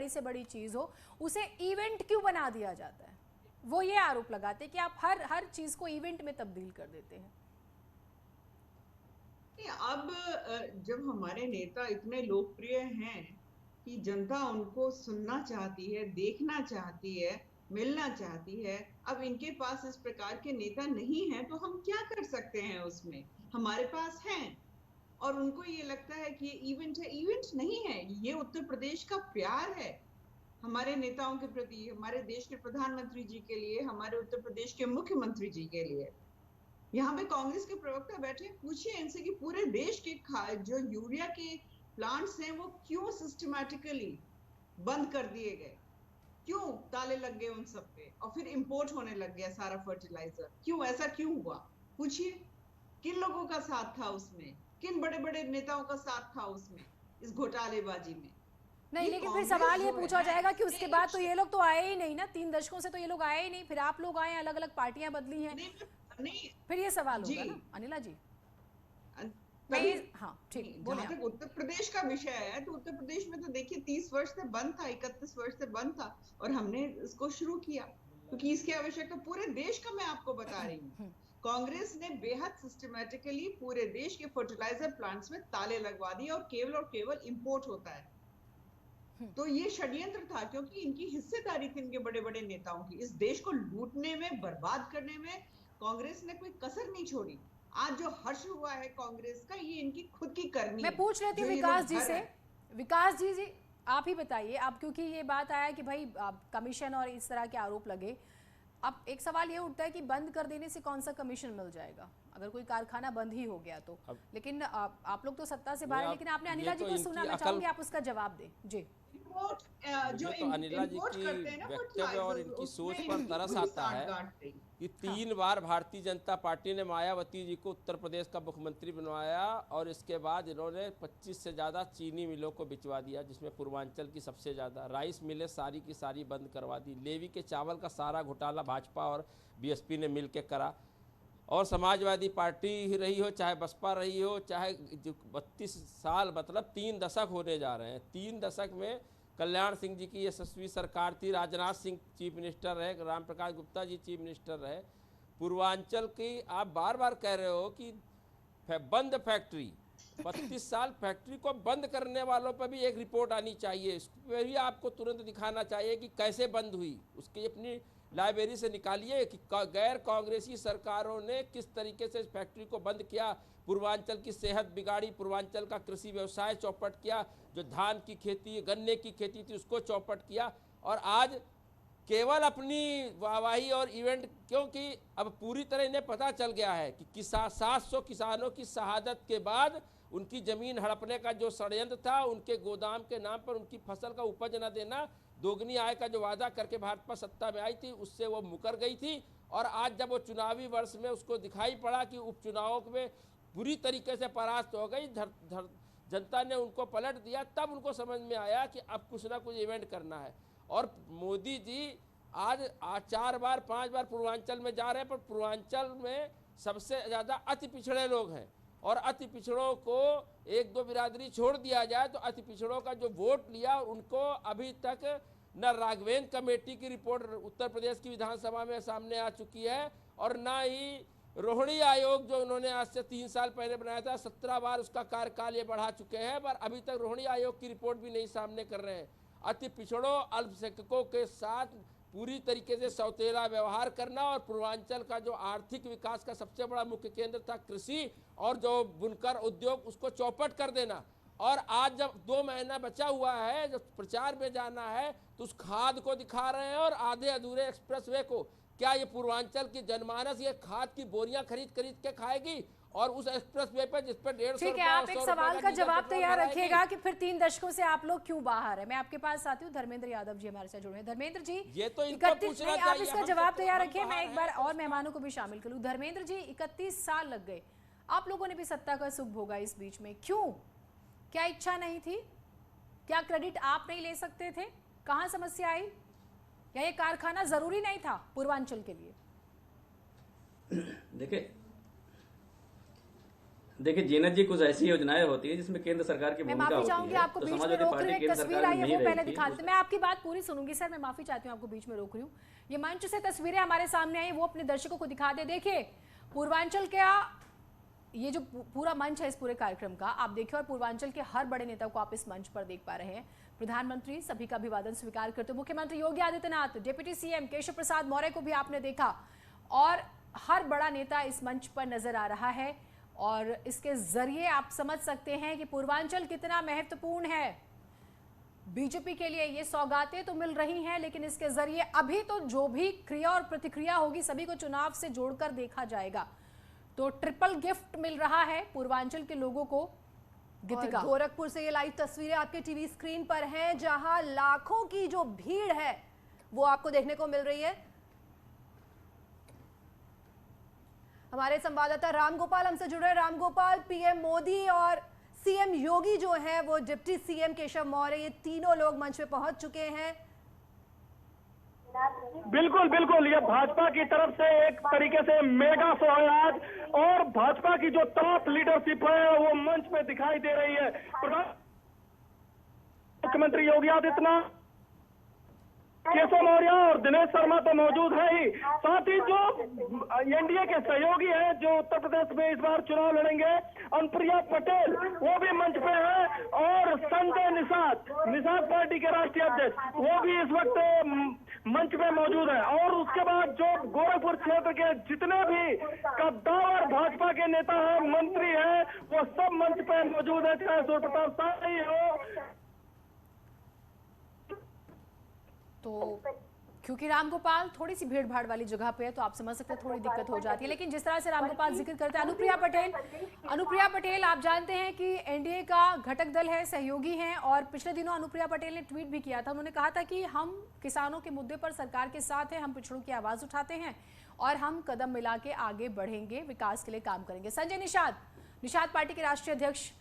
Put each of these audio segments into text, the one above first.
बड़ी से बड़ी चीज हो उसे इवेंट क्यों बना दिया जाता है? वो ये आरोप लगाते हैं कि आप हर चीज को इवेंट में तब्दील कर देते हैं। अब जब हमारे नेता इतने लोकप्रिय हैं कि जनता उनको सुनना चाहती है, देखना चाहती है, मिलना चाहती है, अब इनके पास इस प्रकार के नेता नहीं है तो हम क्या कर सकते हैं उसमें? हमारे पास हैं और उनको ये लगता है कि ये इवेंट है। इवेंट नहीं है, ये उत्तर प्रदेश का प्यार है हमारे नेताओं के प्रति, हमारे देश के प्रधानमंत्री जी के लिए, हमारे उत्तर प्रदेश के मुख्यमंत्री जी के लिए। यहाँ पे कांग्रेस के प्रवक्ता बैठे, पूछिए इनसे कि पूरे देश के जो यूरिया के प्लांट्स हैं वो क्यों सिस्टमैटिकली बंद कर दिए गए, क्यों ताले लग गए उन सब पे, और फिर इंपोर्ट होने लग गया सारा फर्टिलाइजर, क्यों ऐसा क्यों हुआ? पूछिए किन लोगों का साथ था उसमें, किन बड़े बड़े नेताओं का साथ था उसमें, इस घोटालेबाजी में? नहीं, ये लेकिन फिर कांग्रेस सवाल ये जो पूछा है जाएगा कि उसके बाद तो निष्पक्ष। ये लोग तो आए ही नहीं ना, 3 दशकों से तो ये लोग आए ही नहीं, फिर आप लोग आए, अलग अलग पार्टियां बदली हैं, नहीं नहीं फिर ये सवाल जी, होगा ना अनिला जी। मैं तभी ये, हाँ ठीक, नहीं, बोले जहां आप। तक उत्तर प्रदेश का विषय है तो उत्तर प्रदेश में तो देखिए 30 वर्ष से बंद था, 31 वर्ष से बंद था, और हमने इसको शुरू किया क्योंकि इसकी आवश्यकता पूरे देश का, मैं आपको बता रही हूँ। कांग्रेस ने बेहद सिस्टमैटिकली पूरे देश के फर्टिलाइजर प्लांट्स में ताले लगवा दिए और केवल इंपोर्ट होता है। तो ये षड्यंत्र था क्योंकि इनकी हिस्सेदारी थी, इनके बड़े बड़े नेताओं की, इस देश को लूटने में, बर्बाद करने में कांग्रेस ने कोई कसर नहीं छोड़ी। आज जो हर्ष हुआ है कांग्रेस का, ये इनकी खुद की करनी मैं है पूछ लेती जो हूँ ये विकास लोग जी भर से। रहे हैं। विकास जी आप ही बताइए, अब क्योंकि ये बात आया कि भाई कमीशन और इस तरह के आरोप लगे, अब एक सवाल ये उठता है कि बंद कर देने से कौन सा कमीशन मिल जाएगा अगर कोई कारखाना बंद ही हो गया तो? अब लेकिन आप लोग तो सत्ता से नहीं, बाहर हैं, आप लेकिन आपने ये अनिला जी तो को सुना, इनकी मैं अकल, चाहूंगी आप उसका जवाब दें जी। इंपोर्ट, जो मुझे तो अनिला जी इंपोर्ट की करते हैं ना वक्तव्य और फर्टिलाइजर, इनकी उसमें सोच पर इनकी तरस पूरी आता है सांठ गांठ थी। कि हाँ 3 बार भारतीय जनता पार्टी ने मायावती जी को उत्तर प्रदेश का मुख्यमंत्री बनवाया और इसके बाद इन्होंने 25 से ज़्यादा चीनी मिलों को बिचवा दिया, जिसमें पूर्वांचल की सबसे ज़्यादा। राइस मिलें सारी की सारी बंद करवा दी। लेवी के चावल का सारा घोटाला भाजपा और बीएसपी ने मिल के करा। और समाजवादी पार्टी ही रही हो, चाहे बसपा रही हो, चाहे जो 32 साल मतलब 3 दशक होने जा रहे हैं, 3 दशक में कल्याण सिंह जी की यशस्वी सरकार थी, राजनाथ सिंह चीफ मिनिस्टर रहे, राम प्रकाश गुप्ता जी चीफ मिनिस्टर रहे। पूर्वांचल की आप बार बार कह रहे हो कि बंद फैक्ट्री, 32 साल फैक्ट्री को बंद करने वालों पर भी एक रिपोर्ट आनी चाहिए, इस पर भी आपको तुरंत दिखाना चाहिए कि कैसे बंद हुई, उसकी अपनी लाइब्रेरी से निकालिए कि गैर कांग्रेसी सरकारों ने किस तरीके से इस फैक्ट्री को बंद किया, पूर्वांचल की सेहत बिगाड़ी, पूर्वांचल का कृषि व्यवसाय चौपट किया, जो धान की खेती गन्ने की खेती थी उसको चौपट किया। और आज केवल अपनी वाहवाही और इवेंट, क्योंकि अब पूरी तरह इन्हें पता चल गया है कि 700 किसानों की शहादत के बाद उनकी ज़मीन हड़पने का जो षड्यंत्र था, उनके गोदाम के नाम पर उनकी फसल का उपज न देना, दोगुनी आय का जो वादा करके भाजपा सत्ता में आई थी उससे वो मुकर गई थी। और आज जब वो चुनावी वर्ष में उसको दिखाई पड़ा कि उपचुनावों में बुरी तरीके से परास्त हो गई, जनता ने उनको पलट दिया, तब उनको समझ में आया कि अब कुछ ना कुछ इवेंट करना है। और मोदी जी आज 4 बार 5 बार पूर्वांचल में जा रहे हैं, पर पूर्वांचल में सबसे ज़्यादा अति पिछड़े लोग हैं, और अति पिछड़ों को 1-2 बिरादरी छोड़ दिया जाए तो अति पिछड़ों का जो वोट लिया उनको अभी तक न राघवेंद्र कमेटी की रिपोर्ट उत्तर प्रदेश की विधानसभा में सामने आ चुकी है, और न ही रोहिणी आयोग जो उन्होंने आज से 3 साल पहले बनाया था, 17 बार उसका कार्यकाल ये बढ़ा चुके हैं, पर अभी तक रोहिणी आयोग की रिपोर्ट भी नहीं सामने कर रहे हैं। अति पिछड़ों अल्पसंख्यकों के साथ पूरी तरीके से सौतेला व्यवहार करना, और पूर्वांचल का जो आर्थिक विकास का सबसे बड़ा मुख्य केंद्र था कृषि और जो बुनकर उद्योग, उसको चौपट कर देना। और आज जब 2 महीना बचा हुआ है, जब प्रचार में जाना है, तो उस खाद को दिखा रहे हैं और आधे अधूरे एक्सप्रेसवे को। क्या ये पूर्वांचल की जनमानस ये खाद की बोरियां खरीद खरीद के खाएगी, और उस एक्सप्रेस वे पर जिस पर 150 ठीक है, आप एक सवाल का जवाब तैयार रखिएगा कि फिर 3 दशकों से आप लोग क्यों बाहर है। मैं आपके पास आती हूँ, धर्मेंद्र यादव जी हमारे साथ जुड़े हैं। धर्मेंद्र जी, ये तो इनको पूछना चाहिए, आप इसका जवाब तैयार रखिए, मैं एक बार तो और मेहमानों को भी शामिल करूँ। धर्मेंद्र जी, 31 साल लग गए, आप लोगों ने भी सत्ता का सुख भोगा इस बीच में, क्यों? क्या इच्छा नहीं थी? क्या क्रेडिट आप नहीं ले सकते थे? कहाँ समस्या आई? या ये कारखाना जरूरी नहीं था पूर्वांचल के लिए? देखिए, देखिए, जीनत जी, कुछ ऐसी योजनाएं होती है जिसमें केंद्र सरकार की मैं भूमिका माफी होती चाहूंगी, है। आपको तो बीच में समाजवादी रोक रही पार्टी हूँ। एक केंद्र तस्वीर सरकार आई में है, नहीं वो रही पहले थी दिखा देते। मैं आपकी बात पूरी सुनूंगी सर, मैं माफी चाहती हूँ, आपको बीच में रोक रही हूँ। ये मंच से तस्वीरें हमारे सामने आई, वो अपने दर्शकों को दिखा दे। देखिए, पूर्वांचल का ये जो पूरा मंच है इस पूरे कार्यक्रम का, आप देखिए, और पूर्वांचल के हर बड़े नेता को आप इस मंच पर देख पा रहे हैं। प्रधानमंत्री सभी का अभिवादन स्वीकार करते हुए, मुख्यमंत्री योगी आदित्यनाथ, डिप्टी सीएम केशव प्रसाद मौर्य को भी आपने देखा, और हर बड़ा नेता इस मंच पर नजर आ रहा है। और इसके जरिए आप समझ सकते हैं कि पूर्वांचल कितना महत्वपूर्ण है बीजेपी के लिए। ये सौगातें तो मिल रही हैं, लेकिन इसके जरिए अभी तो जो भी क्रिया और प्रतिक्रिया होगी सभी को चुनाव से जोड़कर देखा जाएगा। तो ट्रिपल गिफ्ट मिल रहा है पूर्वांचल के लोगों को। गीतिका, गोरखपुर से ये लाइव तस्वीरें आपके टीवी स्क्रीन पर हैं, जहां लाखों की जो भीड़ है वो आपको देखने को मिल रही है। हमारे संवाददाता रामगोपाल हमसे जुड़ रहे हैं। रामगोपाल, पीएम मोदी और सीएम योगी जो है वो डिप्टी सीएम केशव मौर्य, ये तीनों लोग मंच पे पहुंच चुके हैं। बिल्कुल बिल्कुल, ये भाजपा की तरफ से एक तरीके से मेगा सोहराज, और भाजपा की जो टॉप लीडरशिप है वो मंच पे दिखाई दे रही है। मुख्यमंत्री योगी आदित्यनाथ, केशव मौर्य और दिनेश शर्मा तो मौजूद है ही, साथ ही जो एनडीए के सहयोगी हैं जो उत्तर प्रदेश में इस बार चुनाव लड़ेंगे, अनुप्रिया पटेल, वो भी मंच पे है, और संजय निषाद पार्टी के राष्ट्रीय अध्यक्ष, वो भी इस वक्त मंच पे मौजूद है। और उसके बाद जो गोरखपुर क्षेत्र के जितने भी कद्दावर भाजपा के नेता हैं, मंत्री हैं, वो सब मंच पे मौजूद है, चाहे सूर्य प्रताप शाही हो। तो क्योंकि रामगोपाल थोड़ी सी भीड़ भाड़ वाली जगह पे है, तो आप समझ सकते हैं थोड़ी दिक्कत हो जाती है। लेकिन जिस तरह से रामगोपाल जिक्र करते हैं, अनुप्रिया पटेल आप जानते हैं कि एनडीए का घटक दल है, सहयोगी हैं, और पिछले दिनों अनुप्रिया पटेल ने ट्वीट भी किया था। उन्होंने कहा था कि हम किसानों के मुद्दे पर सरकार के साथ हैं, हम पिछड़ों की आवाज उठाते हैं और हम कदम मिला के आगे बढ़ेंगे, विकास के लिए काम करेंगे। संजय निषाद पार्टी के राष्ट्रीय अध्यक्ष,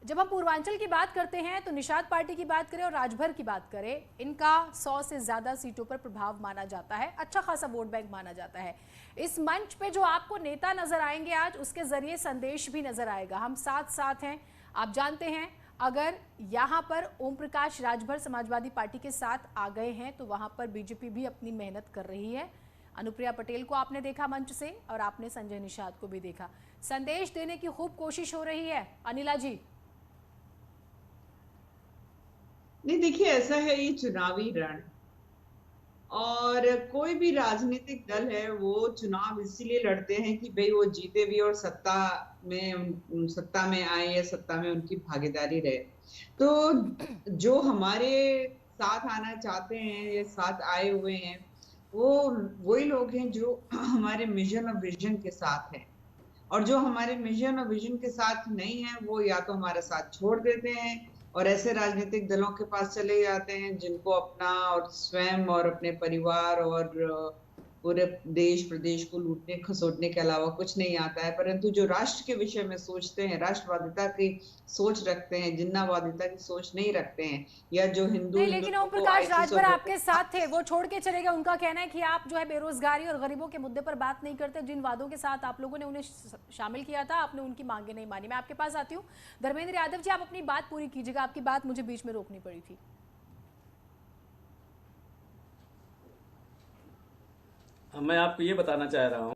जब हम पूर्वांचल की बात करते हैं तो निषाद पार्टी की बात करें और राजभर की बात करें, इनका 100 से ज्यादा सीटों पर प्रभाव माना जाता है, अच्छा खासा वोट बैंक माना जाता है। इस मंच पे जो आपको नेता नजर आएंगे आज, उसके जरिए संदेश भी नजर आएगा, हम साथ साथ हैं। आप जानते हैं, अगर यहाँ पर ओम प्रकाश राजभर समाजवादी पार्टी के साथ आ गए हैं तो वहां पर बीजेपी भी अपनी मेहनत कर रही है। अनुप्रिया पटेल को आपने देखा मंच से, और आपने संजय निषाद को भी देखा। संदेश देने की खूब कोशिश हो रही है। अनिला जी, नहीं, देखिए, ऐसा है, ये चुनावी रण, और कोई भी राजनीतिक दल है वो चुनाव इसीलिए लड़ते हैं कि भाई वो जीते भी और सत्ता में आए या सत्ता में उनकी भागीदारी रहे। तो जो हमारे साथ आना चाहते हैं या साथ आए हुए हैं, वो वही लोग हैं जो हमारे मिशन और विजन के साथ हैं, और जो हमारे मिशन और विजन के साथ नहीं है वो या तो हमारा साथ छोड़ देते हैं और ऐसे राजनीतिक दलों के पास चले जाते हैं जिनको अपना और स्वयं और अपने परिवार और पूरे देश प्रदेश को लूटने खसोटने के अलावा कुछ नहीं आता है। परंतु जो राष्ट्र के विषय में सोचते हैं, राष्ट्रवादिता की सोच रखते हैं, जिन्नावादिता की सोच नहीं रखते हैं, या जो हिंदू नहीं, लेकिन ओम प्रकाश राजभर आपके साथ थे, वो छोड़ के चले गए। उनका कहना है कि आप जो है बेरोजगारी और गरीबों के मुद्दे पर बात नहीं करते। जिन वादों के साथ आप लोगों ने उन्हें शामिल किया था, आपने उनकी मांगे नहीं मानी। मैं आपके पास आती हूँ। धर्मेंद्र यादव जी, आप अपनी बात पूरी कीजिएगा, आपकी बात मुझे बीच में रोकनी पड़ी थी। मैं आपको ये बताना चाह रहा हूँ